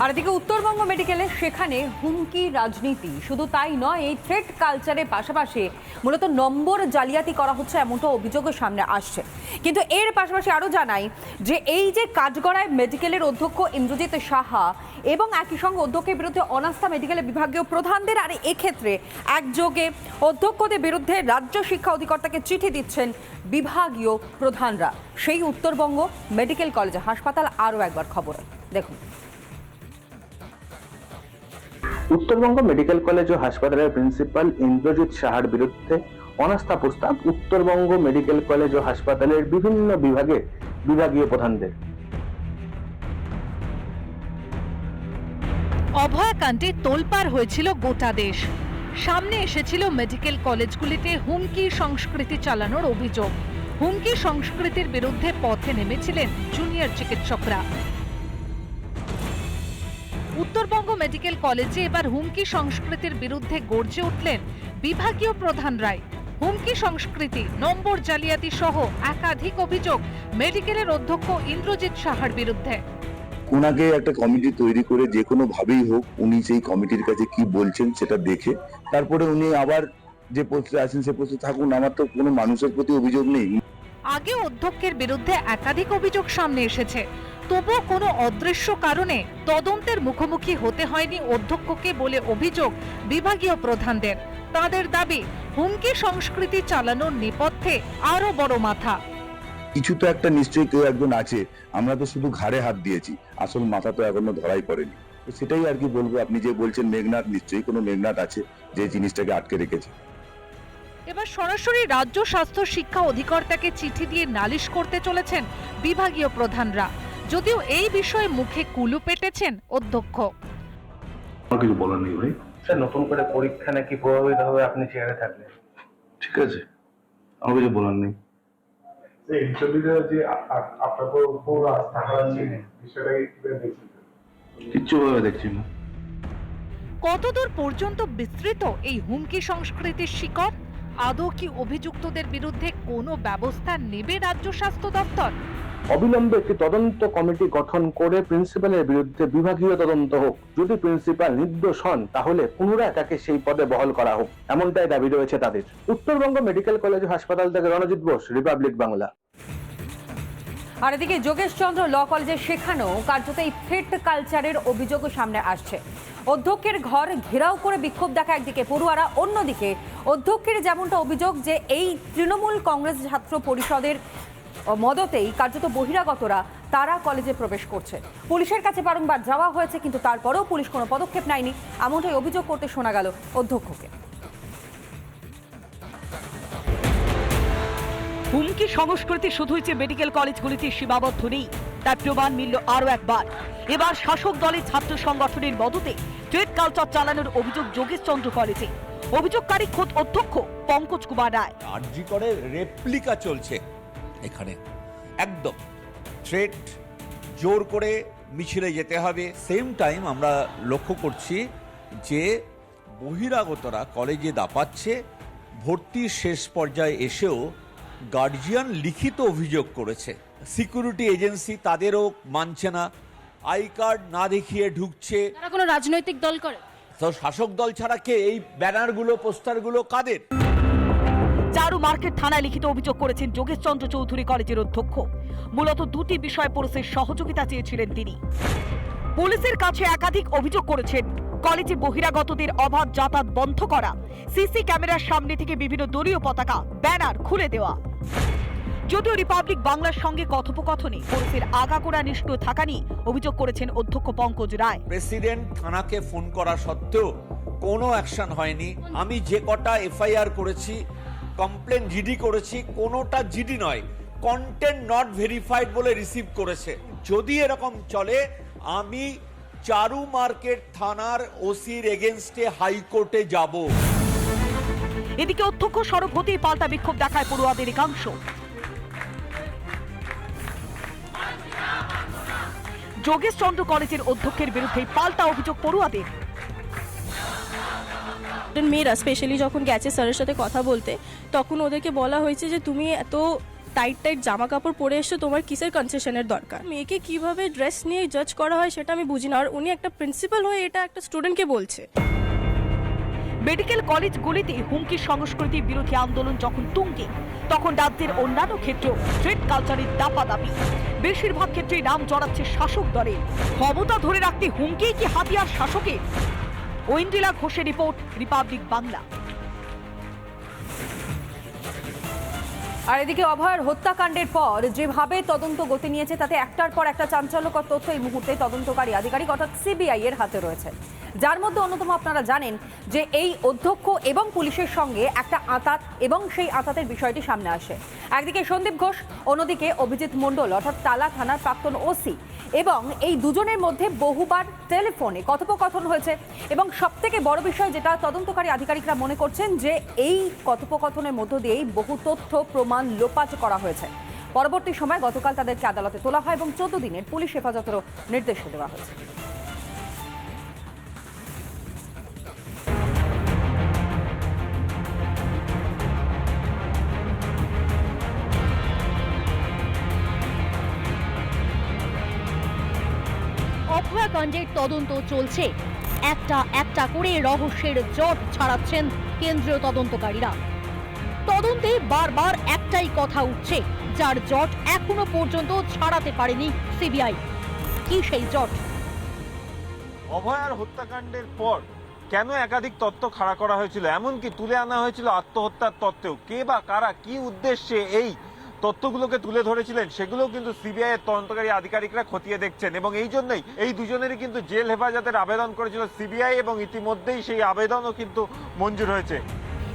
আর এদিকে উত্তরবঙ্গ মেডিকেলে সেখানে হুমকি রাজনীতি, শুধু তাই নয়, এই থ্রেট কালচারের পাশাপাশি মূলত নম্বর জালিয়াতি করা হচ্ছে এমনটা অভিযোগের সামনে আসছে। কিন্তু এর পাশাপাশি আরও জানাই যে এই যে কাঠগড়ায় মেডিকেলের অধ্যক্ষ ইন্দ্রজিৎ সাহা এবং একই সঙ্গে অধ্যক্ষের বিরুদ্ধে অনাস্থা মেডিকেলের বিভাগীয় প্রধানদের, আর এক্ষেত্রে একযোগে অধ্যক্ষদের বিরুদ্ধে রাজ্য শিক্ষা অধিকর্তাকে চিঠি দিচ্ছেন বিভাগীয় প্রধানরা। সেই উত্তরবঙ্গ মেডিকেল কলেজ হাসপাতাল আরও একবার খবর দেখুন। উত্তরবঙ্গ মেডিকেল কলেজ ও হাসপাতালের প্রিন্সিপাল ইন্দ্রজিৎ সাহার বিরুদ্ধে অনাস্থা প্রস্তাব উত্তরবঙ্গ মেডিকেল কলেজ ও হাসপাতালের বিভিন্ন বিভাগে বিভাগীয় প্রধানদের। অভয়াকাণ্ডে তোলপাড় হয়েছিল গোটা দেশ। সামনে এসেছিল মেডিকেল কলেজগুলিতে হুমকি সংস্কৃতি চালানোর অভিযোগ। হুমকি সংস্কৃতির বিরুদ্ধে পথে নেমেছিলেন জুনিয়র চিকিৎসকরা। উত্তরবঙ্গ মেডিকেল কলেজে এবার হুমকি সংস্কৃতির বিরুদ্ধে গর্জে উঠলেন বিভাগীয় প্রধানরাই। হুমকি সংস্কৃতি, নম্বর জালিয়াতি সহ একাধিক অভিযোগ মেডিকেলের অধ্যক্ষ ইন্দ্রজিৎ সাহার বিরুদ্ধে। ওনাকে একটা কমিটি তৈরি করে যে কোনো ভাবেই হোক উনি সেই কমিটির কাছে কি বলছেন সেটা দেখে তারপরে উনি আবার যে পোস্টে আছেন সে পোস্টে থাকুন। আমার তো কোনো মানুষের প্রতি অভিযোগ নেই। আগে অধ্যক্ষের বিরুদ্ধে একাধিক অভিযোগ সামনে এসেছে, তবুও কোনো অদৃশ্য কারণে তদন্তের মুখোমুখি হতে হয়নি অধ্যক্ষকে বলে অভিযোগ বিভাগীয় প্রধানদের। তাদের দাবি, হুমকি সংস্কৃতি চালানোর নেপথ্যে আরো বড় মাথা। কিছু তো একটা নিশ্চয়ই কেউ একজন আছে, আমরা তো শুধু ঘাড়ে হাত দিয়েছি, আসল মাথা তো এখনো ধরাই পড়েনি। তো সেটাই আর কি বলবো। আপনি যে বলছেন মেঘনাথ, নিশ্চয়ই কোনো মেঘনাথ আছে যে জিনিসটাকে আটকে রেখেছে। এবার সরাসরি রাজ্য স্বাস্থ্য শিক্ষা অধিকর্তাকে চিঠি দিয়ে নালিশ করতে চলেছেন বিভাগীয় প্রধানরা, যদিও এই বিষয়ে মুখে কুলু পেটেছেন অধ্যক্ষ। কিছু বলার নেই ভাই। স্যার, নতুন করে পরীক্ষা নাকি প্রভাবিত হবে আপনি চেয়ারে থাকলে? ঠিক আছে, আমার কিছু বলার নেই। কিচ্ছু ভাবে দেখছি না। কতদূর পর্যন্ত বিস্তৃত এই হুমকি সংস্কৃতির শিকড়? আদৌ কি অভিযুক্তদের বিরুদ্ধে কোনো ব্যবস্থা নেবে রাজ্য স্বাস্থ্য দপ্তর? অবিলম্বে একটি তদন্ত কমিটি গঠন করে প্রিন্সিপালের বিরুদ্ধে বিভাগীয় তদন্ত হোক। যদি প্রিন্সিপাল নির্দোষ হন তাহলে পুনরায় তাকে সেই পদে বহাল করা হোক, এমনটাই দাবি রয়েছে তাদের। উত্তরবঙ্গ মেডিকেল কলেজ ও হাসপাতাল থেকে রণজিৎ বোস, রিপাবলিক বাংলা। আর এদিকে যোগেশচন্দ্র ল কলেজে সেখানেও কার্যত এই থ্রেট কালচারের অভিযোগ সামনে আসছে। অধ্যক্ষের ঘর ঘেরাও করে বিক্ষোভ দেখা একদিকে, পড়ুয়ারা অন্যদিকে। অধ্যক্ষের যেমনটা অভিযোগ যে এই তৃণমূল কংগ্রেস ছাত্র পরিষদের মদতেই কার্যত বহিরাগতরা তারা কলেজে প্রবেশ করছে। পুলিশের কাছে বারংবার যাওয়া হয়েছে, কিন্তু তারপরেও পুলিশ কোনো পদক্ষেপ নেয়নি, এমনটাই অভিযোগ করতে শোনা গেল অধ্যক্ষকে। হুমকি সংস্কৃতি শুধুই যে মেডিকেল কলেজগুলিতে সীমাবদ্ধ নেই, তার প্রমাণ মিলল আরও একবার। এবার শাসক দলের ছাত্র সংগঠনের মদতে থ্রেট কালচার চালানোর অভিযোগ যোগেশচন্দ্র কলেজে। অভিযোগকারী খোদ অধ্যক্ষ পঙ্কজ কুমার রায়। আরজি করে রেপ্লিকা চলছে এখানে, একদম থ্রেট, জোর করে মিছিলে যেতে হবে। সেম টাইম আমরা লক্ষ্য করছি যে বহিরাগতরা কলেজে দাপাচ্ছে। ভর্তির শেষ পর্যায়ে এসেও গার্জিয়ান লিখিত অভিযোগ করেছে, সিকিউরিটি এজেন্সি তাদেরও মানছে না, আই কার্ড না দেখিয়ে ঢুকছে। তারা কোনো রাজনৈতিক দল করে? তো শাসক দল ছাড়া কে? এই ব্যানারগুলো, পোস্টারগুলো কাদের? চারু মার্কেট থানায় লিখিত অভিযোগ করেছেন যোগেশচন্দ্র চৌধুরী কলেজের অধ্যক্ষ। মূলত দুটি বিষয় পুলিশের সহযোগিতা চেয়েছিলেন তিনি। পুলিশের কাছে একাধিক অভিযোগ করেছেন কলেজে বহিরাগতদের অবাধ যাতায়াত বন্ধ করা, সিসি ক্যামেরার সামনে থেকে বিভিন্ন দলীয় পতাকা, ব্যানার খুলে দেওয়া। যদিও রিপাবলিক বাংলার সঙ্গে কথোপকথনে পুলিশের আগাগোড়া নিষ্ক্রিয় থাকা নিয়ে অভিযোগ করেছেন অধ্যক্ষ পঙ্কজ রায়। প্রেসিডেন্ট থানাকে ফোন করা সত্ত্বেও কোনো অ্যাকশন হয়নি। আমি যে কটা এফআইআর করেছি, কমপ্লেন জিডি করেছি, কোনোটা জিডি নয়, কন্টেন্ট নট ভেরিফাইড বলে রিসিভ করেছে। যদি এরকম চলে, আমি চারু মার্কেট থানার ওসির এগেইনস্টে হাইকোর্টে যাব। এদিকে অধ্যক্ষ সরব হতেই পাল্টা বিক্ষোভ দেখায় পড়ুয়াদের একাংশ। যোগেশচন্দ্র কলেজের অধ্যক্ষের বিরুদ্ধে পাল্টা অভিযোগ পড়ুয়াদের। মেয়েরা স্পেশালি যখন গেছে স্যারের সাথে কথা বলতে, তখন ওদেরকে বলা হয়েছে যে তুমি এত টাইট টাইট জামা কাপড় পরে এসে তোমার কিসের কনসেশনের দরকার? মেয়েকে কিভাবে ড্রেস নিয়ে জাজ করা হয় সেটা আমি বুঝি না। আর উনি একটা প্রিন্সিপাল হয়ে এটা একটা স্টুডেন্টকে বলছে। মেডিকেল কলেজগুলিতে হুমকি সংস্কৃতি বিরোধী আন্দোলন যখন তুঙ্গে, তখন রাজ্যের অন্যান্য ক্ষেত্রেও স্ট্রিট কালচারের দাপাদাপি। বেশিরভাগ ক্ষেত্রেই নাম জড়াচ্ছে শাসক দলের। ক্ষমতা ধরে রাখতে হুমকি কি হাতিয়ার শাসকের? ঐন্দ্রিলা ঘোষের রিপোর্ট, রিপাবলিক বাংলা। আর এদিকে অভয়ের হত্যাকাণ্ডের পর যেভাবে তদন্ত গতি নিয়েছে তাতে একটার পর একটা চাঞ্চল্যকর তথ্য এই মুহূর্তে তদন্তকারী আধিকারিক অর্থাৎ সিবিআই এর হাতে রয়েছে, যার মধ্যে অন্যতম আপনারা জানেন যে এই অধ্যক্ষ এবং পুলিশের সঙ্গে একটা আঁতাত এবং সেই আঁতাতের বিষয়টি সামনে আসে। একদিকে সন্দীপ ঘোষ, অন্যদিকে অভিজিৎ মণ্ডল অর্থাৎ তালা থানার প্রাক্তন ওসি, এবং এই দুজনের মধ্যে বহুবার টেলিফোনে কথোপকথন হয়েছে। এবং সবথেকে বড় বিষয় যেটা তদন্তকারী আধিকারিকরা মনে করছেন যে এই কথোপকথনের মধ্য দিয়েই বহু তথ্য প্রমাণ লোপাট করা হয়েছে। পরবর্তী সময় গতকাল তাদেরকে আদালতে তোলা হয় এবং 14 দিনের পুলিশ হেফাজতেরও নির্দেশ দেওয়া হয়েছে। অভয়াকাণ্ডের তদন্ত চলছে। একটা একটা করে রহস্যের জট ছাড়াচ্ছেন কেন্দ্রীয় তদন্তকারীরা। তদন্তে বারবার একটাই কথা উঠছে, যার জট এখনো পর্যন্ত ছাড়াতে পারেনি সিবিআই। কি সেই জট? অভয়ার হত্যাকাণ্ডের পর কেন একাধিক তথ্য খাড়া করা হয়েছিল, এমনকি তুলে আনা হয়েছিল আত্মহত্যার তথ্যেও? কে বা কারা কি উদ্দেশ্যে এই তথ্যগুলোকে তুলে ধরেছিলেন সেগুলো কিন্তু সিবিআই এর তদন্তকারী আধিকারিকরা খতিয়ে দেখছেন। এবং এই জন্যই এই দুজনেরই কিন্তু জেল হেফাজতের আবেদন করেছিল সিবিআই, এবং ইতিমধ্যেই সেই আবেদনও কিন্তু মঞ্জুর হয়েছে।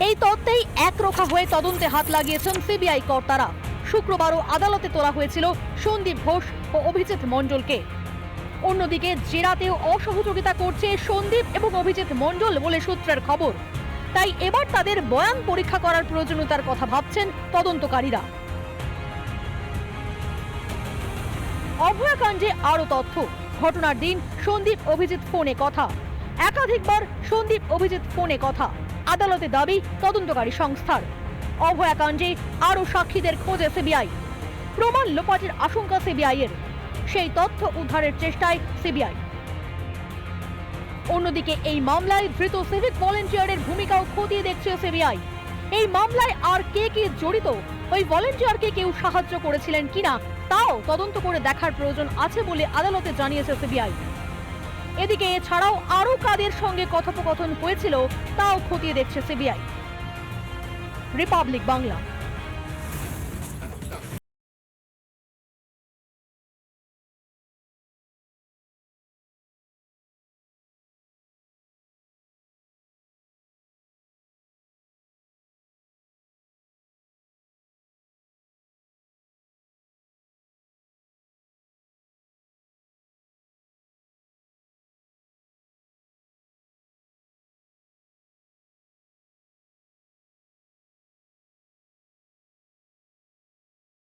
এই তত্ত্বেই একরোখা হয়ে তদন্তে হাত লাগিয়েছেন সিবিআই কর্তারা। শুক্রবারও আদালতে তোলা হয়েছিল সন্দীপ ঘোষ ও অভিজিৎ মণ্ডলকে। অন্যদিকে জেরাতেও অসহযোগিতা করছে সন্দীপ এবং অভিজিৎ মণ্ডল বলে সূত্রের খবর। তাই এবার তাদের বয়ান পরীক্ষা করার প্রয়োজনীয়তার কথা ভাবছেন তদন্তকারীরা। অভয়াকাণ্ডে আরো তথ্য। ঘটনার দিন সন্দীপ অভিজিৎ ফোনে কথা, একাধিকবার সন্দীপ অভিজিৎ ফোনে কথা। আদালতে দাবি তদন্তকারী সংস্থার। অভয়াকাণ্ডে আরো সাক্ষীদের খোঁজে সিবিআই। প্রমাণ লোপাটের আশঙ্কা সিবিআই এর, সেই তথ্য উদ্ধারের চেষ্টায় সিবিআই। অন্যদিকে এই মামলায় ধৃত সিভিক ভলেন্টিয়ারের ভূমিকাও খতিয়ে দেখছে সিবিআই। এই মামলায় আর কে কে জড়িত, ওই ভলেন্টিয়ারকে কেউ সাহায্য করেছিলেন কিনা তাও তদন্ত করে দেখার প্রয়োজন আছে বলে আদালতে জানিয়েছে সিবিআই। এদিকে এছাড়াও আরো কাদের সঙ্গে কথোপকথন হয়েছিল তাও খতিয়ে দেখছে সিবিআই। রিপাবলিক বাংলা।